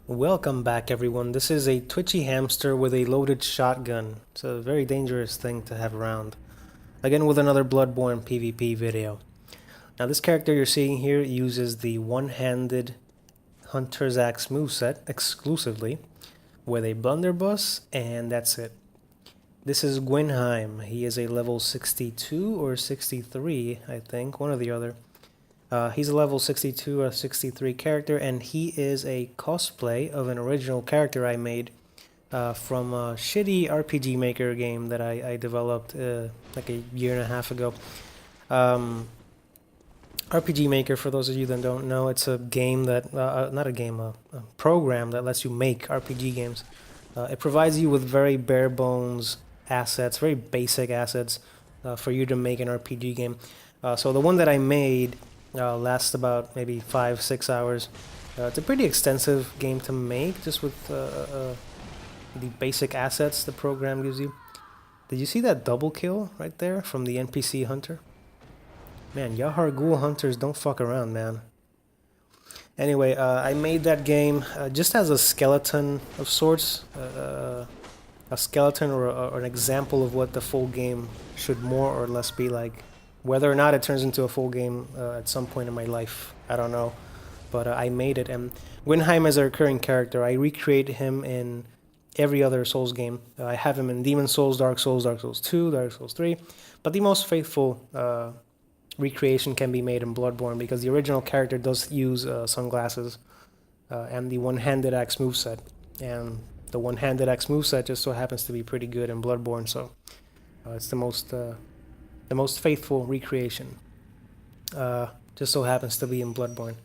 Welcome back, everyone. This is a twitchy hamster with a loaded shotgun. It's a very dangerous thing to have around. Again with another Bloodborne PvP video. Now this character you're seeing here uses the one-handed Hunter's Axe moveset exclusively with a blunderbuss, and that's it. This is Gwynheim. He is a level 62 or 63, I think, one or the other. He's a level 62 or 63 character, and he is a cosplay of an original character I made from a shitty RPG Maker game that I developed like a year and a half ago. RPG Maker, for those of you that don't know, it's a game that, not a game, a program that lets you make RPG games. It provides you with very bare bones assets, very basic assets for you to make an RPG game. So the one that I made lasts about maybe 5-6 hours. It's a pretty extensive game to make, just with the basic assets the program gives you. Did you see that double kill right there from the NPC hunter? Man, Yahar Ghoul hunters don't fuck around, man. Anyway, I made that game just as a skeleton of sorts. A skeleton or an example of what the full game should more or less be like. Whether or not it turns into a full game at some point in my life, I don't know. But I made it, and Gwynheim is a recurring character. I recreate him in every other Souls game. I have him in Demon Souls, Dark Souls 2, Dark Souls 3. But the most faithful recreation can be made in Bloodborne, because the original character does use sunglasses and the one-handed axe moveset. And the one-handed axe moveset just so happens to be pretty good in Bloodborne, so it's the most faithful recreation. Just so happens to be in Bloodborne.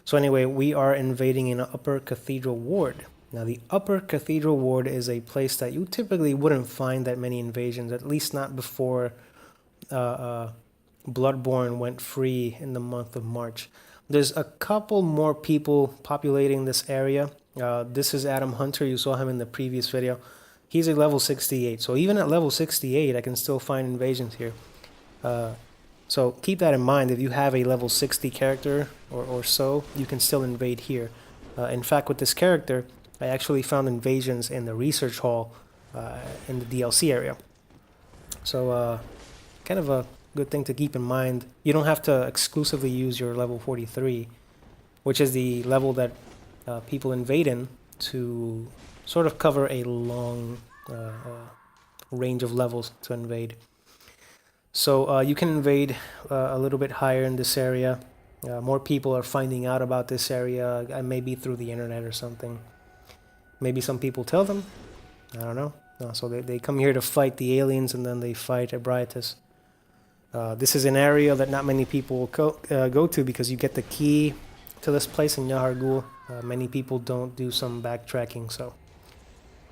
So anyway, we are invading an Upper Cathedral Ward. Now the Upper Cathedral Ward is a place that you typically wouldn't find that many invasions, at least not before Bloodborne went free in the month of March. There's a couple more people populating this area. This is Adam Hunter. You saw him in the previous video. He's a level 68. So even at level 68, I can still find invasions here. So keep that in mind. If you have a level 60 character or so, you can still invade here. In fact, with this character, I actually found invasions in the research hall in the DLC area. So kind of a good thing to keep in mind. You don't have to exclusively use your level 43, which is the level that people invade in, to sort of cover a long range of levels to invade. So you can invade a little bit higher in this area. More people are finding out about this area, maybe through the internet or something. Maybe some people tell them. I don't know. So they come here to fight the aliens, and then they fight Ebrietas. This is an area that not many people go to, because you get the key to this place in Yahar Ghoul. Many people don't do some backtracking, so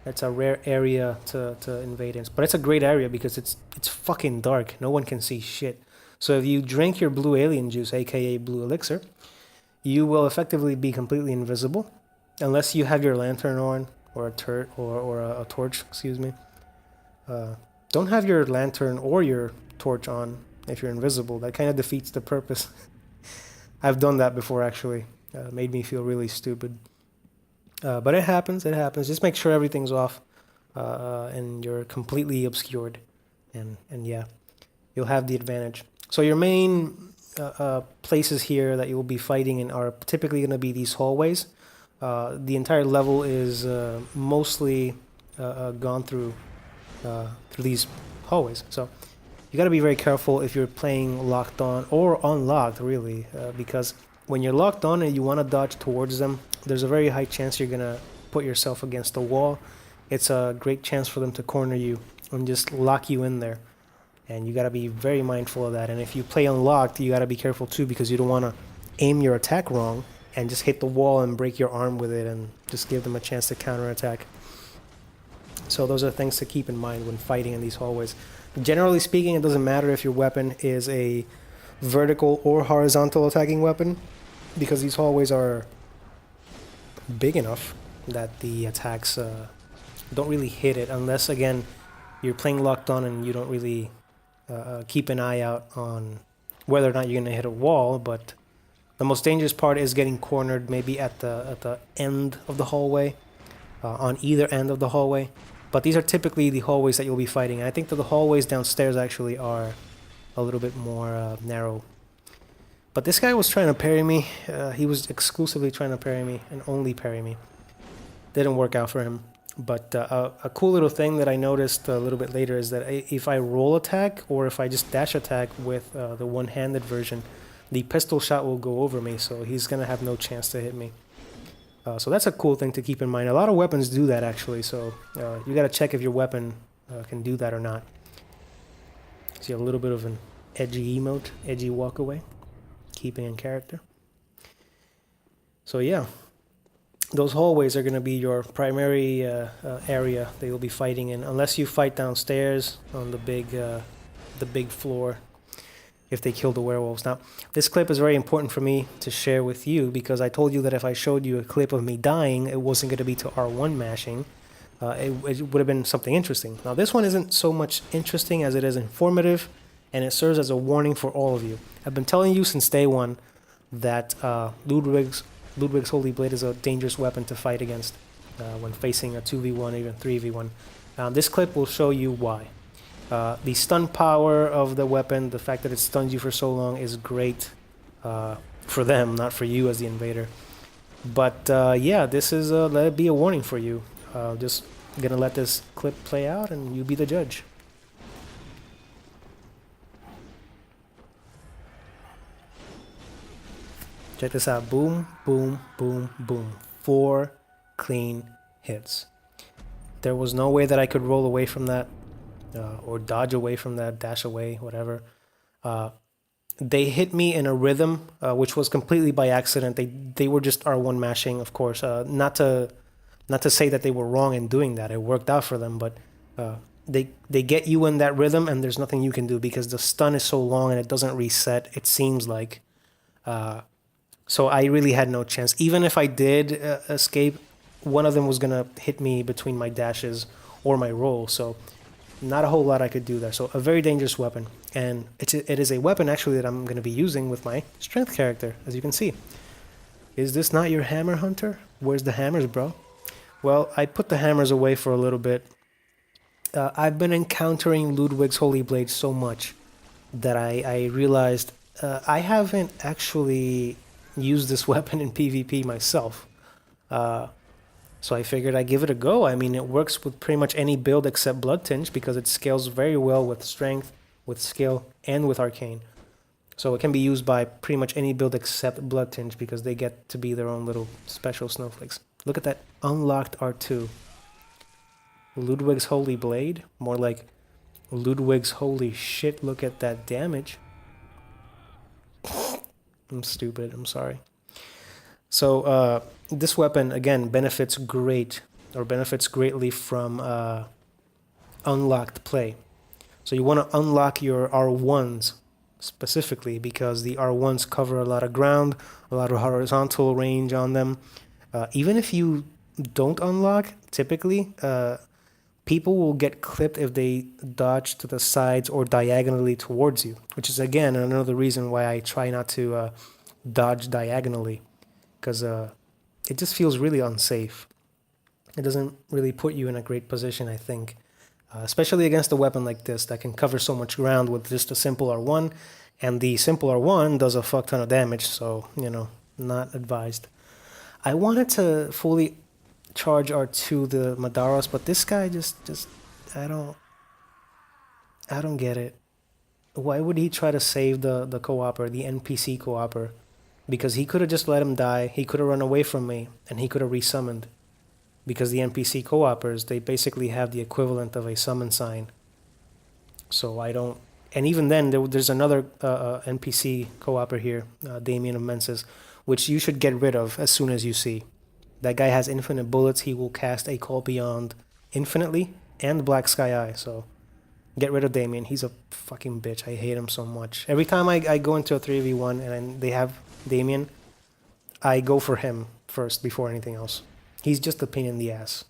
it's a rare area to invade in. But it's a great area because it's fucking dark. No one can see shit. So if you drink your blue alien juice, aka blue elixir, you will effectively be completely invisible, unless you have your lantern on or a torch. Excuse me. Don't have your lantern or your torch on if you're invisible. That kind of defeats the purpose. I've done that before, actually. Made me feel really stupid. But it happens. Just make sure everything's off and you're completely obscured. And yeah, you'll have the advantage. So your main places here that you'll be fighting in are typically going to be these hallways. The entire level is mostly gone through these hallways. So you got to be very careful if you're playing locked on or unlocked, really, because when you're locked on and you want to dodge towards them, there's a very high chance you're going to put yourself against a wall. It's a great chance for them to corner you and just lock you in there. And you got to be very mindful of that. And if you play unlocked, you got to be careful too, because you don't want to aim your attack wrong and just hit the wall and break your arm with it and just give them a chance to counterattack. So those are things to keep in mind when fighting in these hallways. Generally speaking, it doesn't matter if your weapon is a vertical or horizontal attacking weapon, because these hallways are big enough that the attacks don't really hit it, unless, again, you're playing locked on and you don't really keep an eye out on whether or not you're going to hit a wall. But The most dangerous part is getting cornered maybe at the end of the hallway, on either end of the hallway. But these are typically the hallways that you'll be fighting. And I think that the hallways downstairs actually are a little bit more narrow. But this guy was trying to parry me. He was exclusively trying to parry me and only parry me. Didn't work out for him. But a cool little thing that I noticed a little bit later is that if I roll attack or if I just dash attack with the one-handed version, the pistol shot will go over me, so he's going to have no chance to hit me. So that's a cool thing to keep in mind. A lot of weapons do that, actually, so you got to check if your weapon can do that or not. See a little bit of an edgy emote, edgy walk away, keeping in character. So yeah. Those hallways are going to be your primary area that you'll be fighting in, unless you fight downstairs on the big floor, if they kill the werewolves. Now, this clip is very important for me to share with you, because I told you that if I showed you a clip of me dying, it wasn't going to be to R1 mashing. It would have been something interesting. Now, this one isn't so much interesting as it is informative, and it serves as a warning for all of you. I've been telling you since day one that Ludwig's Holy Blade is a dangerous weapon to fight against when facing a 2v1 or even 3v1. This clip will show you why. The stun power of the weapon, the fact that it stuns you for so long, is great for them, not for you as the invader. But yeah, this is let it be a warning for you. Just gonna let this clip play out and you be the judge. Check this out. Boom, boom, boom, boom. 4 clean hits. There was no way that I could roll away from that, or dodge away from that, dash away, whatever. They hit me in a rhythm, which was completely by accident. They were just R1 mashing, of course. Not to say that they were wrong in doing that. It worked out for them, but they get you in that rhythm, and there's nothing you can do because the stun is so long and it doesn't reset. It seems like. So I really had no chance. Even if I did escape, one of them was going to hit me between my dashes or my roll. So not a whole lot I could do there. So a very dangerous weapon. And it is a weapon, actually, that I'm going to be using with my strength character, as you can see. Is this not your hammer, Hunter? Where's the hammers, bro? Well, I put the hammers away for a little bit. I've been encountering Ludwig's Holy Blade so much that I realized I haven't actually used this weapon in PvP myself. So I figured I'd give it a go. I mean, it works with pretty much any build except Blood Tinge because it scales very well with strength, with skill, and with arcane. So it can be used by pretty much any build except Blood Tinge because they get to be their own little special snowflakes. Look at that unlocked R2. Ludwig's Holy Blade? More like Ludwig's holy shit, look at that damage. I'm stupid, I'm sorry. So this weapon, again, benefits greatly from unlocked play. So you want to unlock your R1s specifically because the R1s cover a lot of ground, a lot of horizontal range on them. Even if you don't unlock, typically, people will get clipped if they dodge to the sides or diagonally towards you, which is, again, another reason why I try not to dodge diagonally, because it just feels really unsafe. It doesn't really put you in a great position, I think, especially against a weapon like this that can cover so much ground with just a simple R1, and the simple R1 does a fuck ton of damage, so, you know, not advised. I wanted to fully charge R2 the Madaros, but this guy just I don't get it. Why would he try to save the co-opper, the NPC co-opper? Because he could have just let him die, he could have run away from me, and he could have resummoned. Because the NPC co-oppers, they basically have the equivalent of a summon sign. So I don't... And even then, there's another NPC co-opper here, Damien of Mensis, which you should get rid of as soon as you see. That guy has infinite bullets. He will cast a Call Beyond infinitely and Black Sky Eye. So get rid of Damien. He's a fucking bitch. I hate him so much. Every time I go into a 3v1 and they have Damien, I go for him first before anything else. He's just a pain in the ass.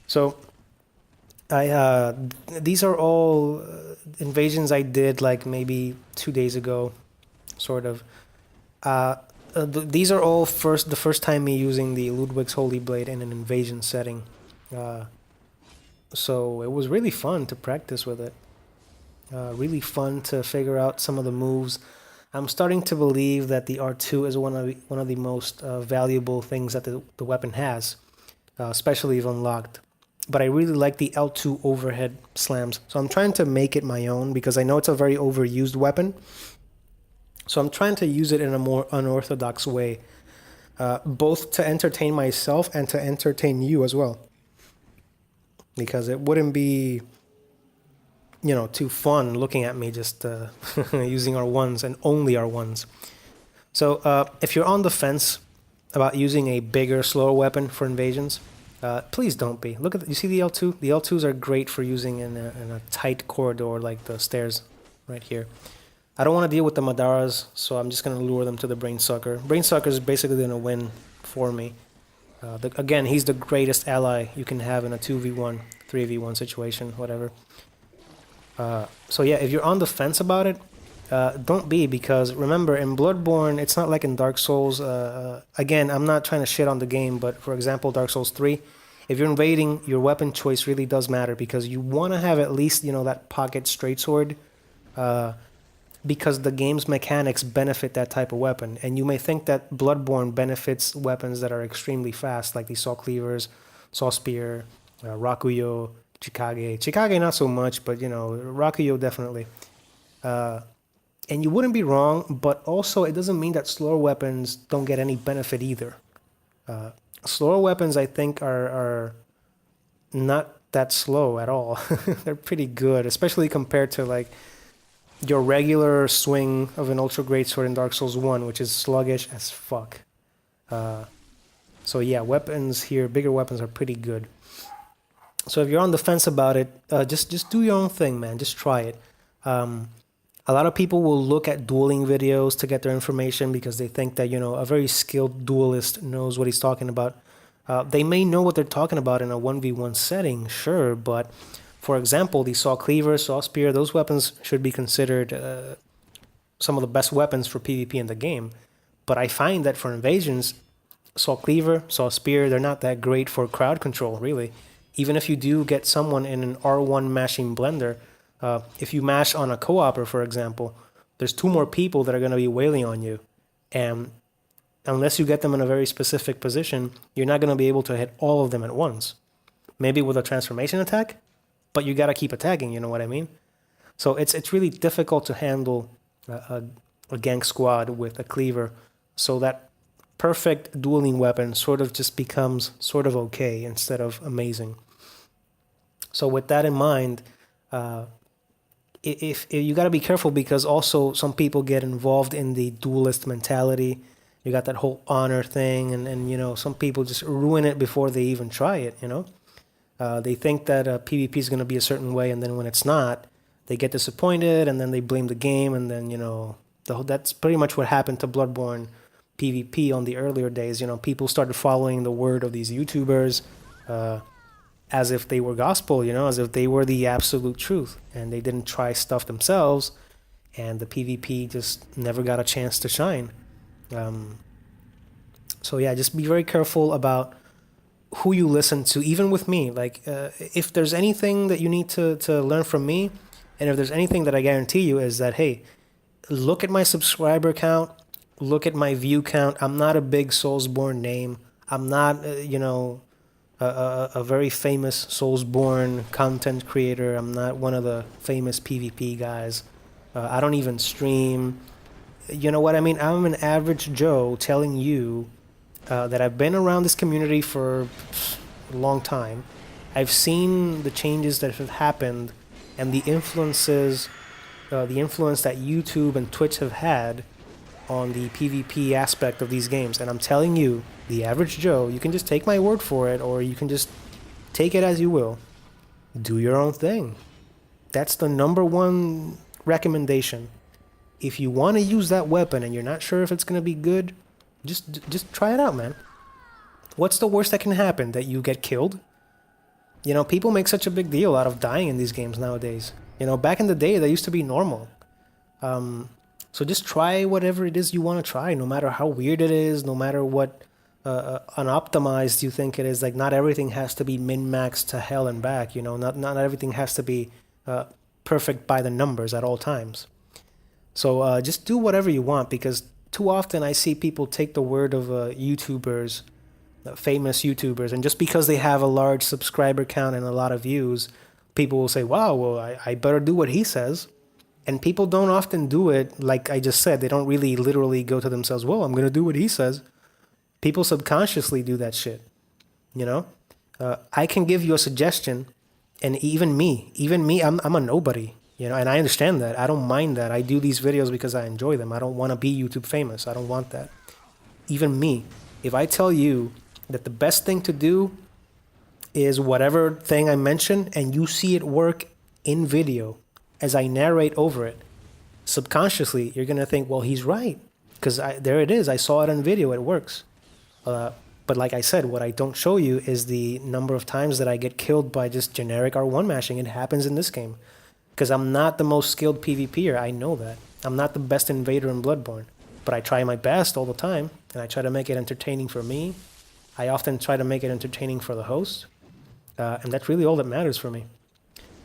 So these are all invasions I did like maybe 2 days ago, sort of. These are all the first time me using the Ludwig's Holy Blade in an invasion setting. Uh, so it was really fun to practice with it. Really fun to figure out some of the moves. I'm starting to believe that the R2 is one of the most valuable things that the weapon has, especially if unlocked. But I really like the L2 overhead slams. So I'm trying to make it my own because I know it's a very overused weapon. So I'm trying to use it in a more unorthodox way, both to entertain myself and to entertain you as well. Because it wouldn't be, too fun looking at me just using R1s and only R1s. So if you're on the fence about using a bigger, slower weapon for invasions, please don't be. Look at you see the L2? The L2s are great for using in a tight corridor like the stairs right here. I don't want to deal with the Madaras, so I'm just going to lure them to the Brainsucker. Brainsucker is basically going to win for me. Again, he's the greatest ally you can have in a 2v1, 3v1 situation, whatever. So yeah, if you're on the fence about it, don't be, because remember, in Bloodborne, it's not like in Dark Souls. Again, I'm not trying to shit on the game, but for example, Dark Souls 3, if you're invading, your weapon choice really does matter, because you want to have at least, that pocket straightsword, because the game's mechanics benefit that type of weapon. And you may think that Bloodborne benefits weapons that are extremely fast, like the Saw Cleavers, Saw Spear, Rakuyo, Chikage. Chikage not so much, but Rakuyo definitely. And you wouldn't be wrong, but also it doesn't mean that slower weapons don't get any benefit either. Slower weapons, I think, are not that slow at all. They're pretty good, especially compared to like your regular swing of an ultra great sword in Dark Souls 1, which is sluggish as fuck. So yeah, weapons here, bigger weapons are pretty good. So if you're on the fence about it, just do your own thing, man. Just try it. A lot of people will look at dueling videos to get their information because they think that, a very skilled duelist knows what he's talking about. They may know what they're talking about in a 1v1 setting, sure, but for example, the Saw Cleaver, Saw Spear, those weapons should be considered some of the best weapons for PvP in the game. But I find that for invasions, Saw Cleaver, Saw Spear, they're not that great for crowd control, really. Even if you do get someone in an R1 mashing blender, if you mash on a co-opper, for example, there's 2 more people that are going to be wailing on you. And unless you get them in a very specific position, you're not going to be able to hit all of them at once. Maybe with a transformation attack, but you got to keep attacking, you know what I mean? So it's really difficult to handle a gank squad with a cleaver, so that perfect dueling weapon sort of just becomes sort of okay instead of amazing. So with that in mind, if you got to be careful, because also some people get involved in the duelist mentality. You got that whole honor thing, and some people just ruin it before they even try it. They think that PvP is going to be a certain way, and then when it's not, they get disappointed, and then they blame the game, and then that's pretty much what happened to Bloodborne PvP on the earlier days. People started following the word of these YouTubers as if they were gospel, as if they were the absolute truth, and they didn't try stuff themselves, and the PvP just never got a chance to shine. So yeah, just be very careful about who you listen to, even with me. Like, if there's anything that you need to learn from me, and if there's anything that I guarantee you, is that, hey, look at my subscriber count, look at my view count. I'm not a big Soulsborne name. I'm not, a very famous Soulsborne content creator. I'm not one of the famous PvP guys. I don't even stream. You know what I mean? I'm an average Joe telling you that I've been around this community for a long time. I've seen the changes that have happened and the influence that YouTube and Twitch have had on the PvP aspect of these games. And I'm telling you, the average Joe, you can just take my word for it, or you can just take it as you will. Do your own thing. That's the number one recommendation. If you want to use that weapon and you're not sure if it's going to be good, just try it out, man. What's the worst that can happen? That you get killed? People make such a big deal out of dying in these games nowadays. Back in the day, that used to be normal. So just try whatever it is you want to try, no matter how weird it is, no matter what unoptimized you think it is. Like, not everything has to be min-maxed to hell and back, you know. Not everything has to be perfect by the numbers at all times. So just do whatever you want, because too often I see people take the word of YouTubers, famous YouTubers, and just because they have a large subscriber count and a lot of views, people will say, wow, well, I better do what he says. And people don't often do it like I just said. They don't really literally go to themselves, well, I'm going to do what he says. People subconsciously do that shit, you know? I can give you a suggestion, and even me, I'm a nobody, you know, and I understand that. I don't mind that. I do these videos because I enjoy them. I don't want to be YouTube famous. I don't want that. Even me, if I tell you that the best thing to do is whatever thing I mention, and you see it work in video as I narrate over it, subconsciously, you're going to think, well, he's right. Because there it is. I saw it on video. It works. But like I said, what I don't show you is the number of times that I get killed by just generic R1 mashing. It happens in this game. Because I'm not the most skilled PvPer. I know that. I'm not the best invader in Bloodborne. But I try my best all the time. And I try to make it entertaining for me. I often try to make it entertaining for the host. And that's really all that matters for me.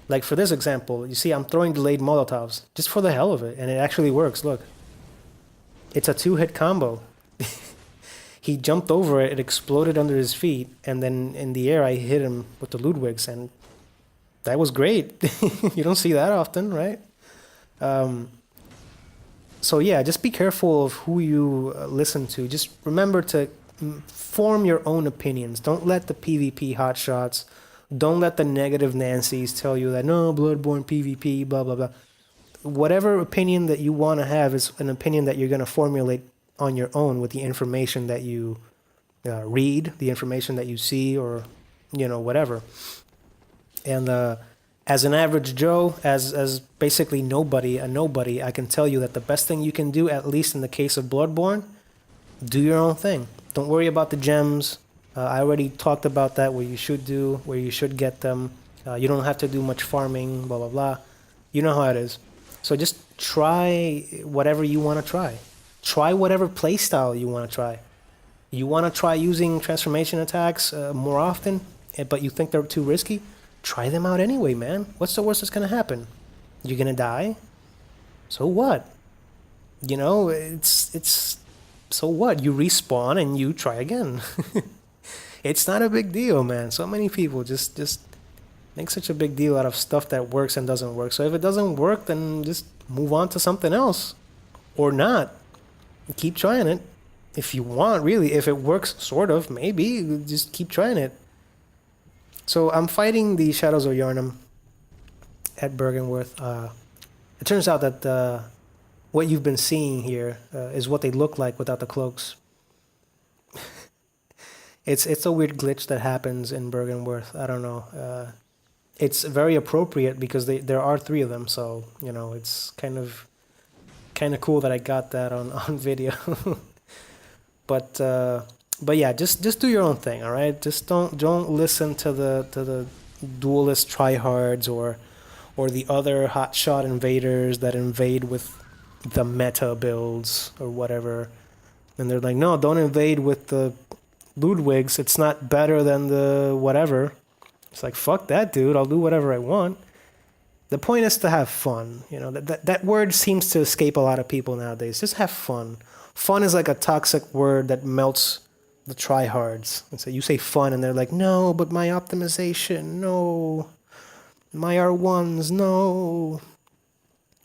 Like for this example, you see I'm throwing delayed Molotovs. Just for the hell of it. And it actually works. Look. It's a 2-hit combo. He jumped over it, it exploded under his feet, and then in the air I hit him with the Ludwigs, and that was great. You don't see that often, right? So yeah, just be careful of who you listen to. Just remember to form your own opinions. Don't let the PvP hotshots, don't let the negative Nancys tell you that, no, Bloodborne PvP, blah, blah, blah. Whatever opinion that you want to have is an opinion that you're going to formulate on your own with the information that you read, the information that you see, or, you know, whatever. And as an average Joe, as basically a nobody, I can tell you that the best thing you can do, at least in the case of Bloodborne, do your own thing. Don't worry about the gems. I already talked about that, what you should do, where you should get them. You don't have to do much farming, blah, blah, blah. You know how it is. So just try whatever you want to try. Try whatever playstyle you want to try. You want to try using transformation attacks more often, but you think they're too risky? Try them out anyway, man. What's the worst that's going to happen? You're going to die? So what? You know, it's so what? You respawn and you try again. It's not a big deal, man. So many people just make such a big deal out of stuff that works and doesn't work. So if it doesn't work, then just move on to something else. Or not. Keep trying it. If you want, really. If it works, sort of, maybe. Just keep trying it. So I'm fighting the Shadows of Yharnam at Bergenworth. It turns out that what you've been seeing here is what they look like without the cloaks. It's a weird glitch that happens in Bergenworth. I don't know. It's very appropriate because there are 3 of them, so you know it's kind of cool that I got that on video. But yeah, just do your own thing, all right? Just don't listen to the duelist tryhards or the other hotshot invaders that invade with the meta builds or whatever. And they're like, no, don't invade with the Ludwigs. It's not better than the whatever. It's like, fuck that, dude. I'll do whatever I want. The point is to have fun. You know, that word seems to escape a lot of people nowadays. Just have fun. Fun is like a toxic word that melts the tryhards. And so you say fun and they're like, no, but my optimization, no. My R1s, no.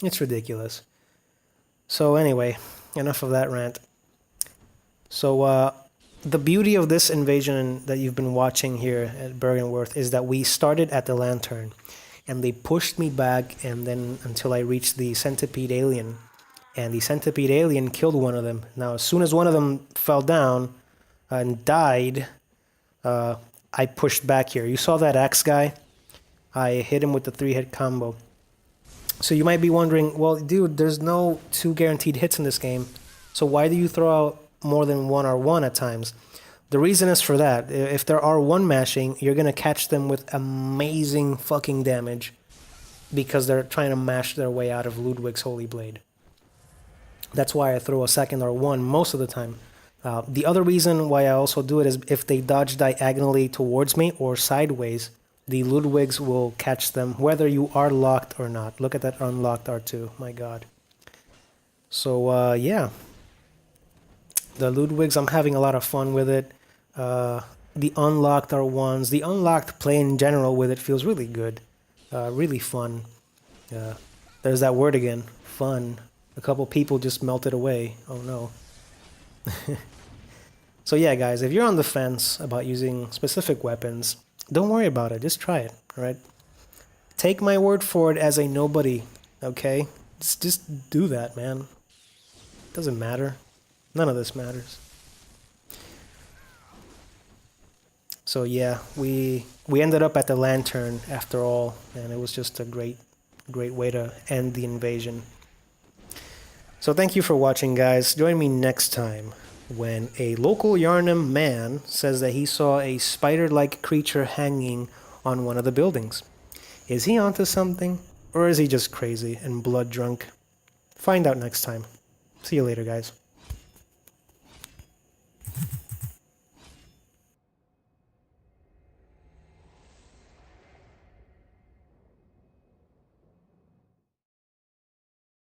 It's ridiculous. So anyway, enough of that rant. So the beauty of this invasion that you've been watching here at Bergenworth is that we started at the Lantern. And they pushed me back and then until I reached the Centipede Alien. And the Centipede Alien killed one of them. Now, as soon as one of them fell down and died, I pushed back here. You saw that axe guy? I hit him with the 3-hit combo. So you might be wondering, well, dude, there's no 2 guaranteed hits in this game. So why do you throw out more than 1 R1 at times? The reason is for that. If they're R1 mashing, you're going to catch them with amazing fucking damage because they're trying to mash their way out of Ludwig's Holy Blade. That's why I throw a second R1 most of the time. The other reason why I also do it is if they dodge diagonally towards me or sideways, the Ludwigs will catch them whether you are locked or not. Look at that unlocked R2, my god. So yeah, the Ludwigs, I'm having a lot of fun with it. The unlocked R1s, the unlocked play in general with it feels really good, really fun. There's that word again, fun. A couple people just melted away. Oh no. So yeah, guys, if you're on the fence about using specific weapons, don't worry about it. Just try it, all right? Take my word for it as a nobody, okay? Just do that, man. Doesn't matter. None of this matters. So yeah, we ended up at the lantern after all, and it was just a great way to end the invasion. So thank you for watching, guys. Join me next time when a local Yarnum man says that he saw a spider-like creature hanging on one of the buildings. Is he onto something, or is he just crazy and blood drunk? Find out next time. See you later, guys.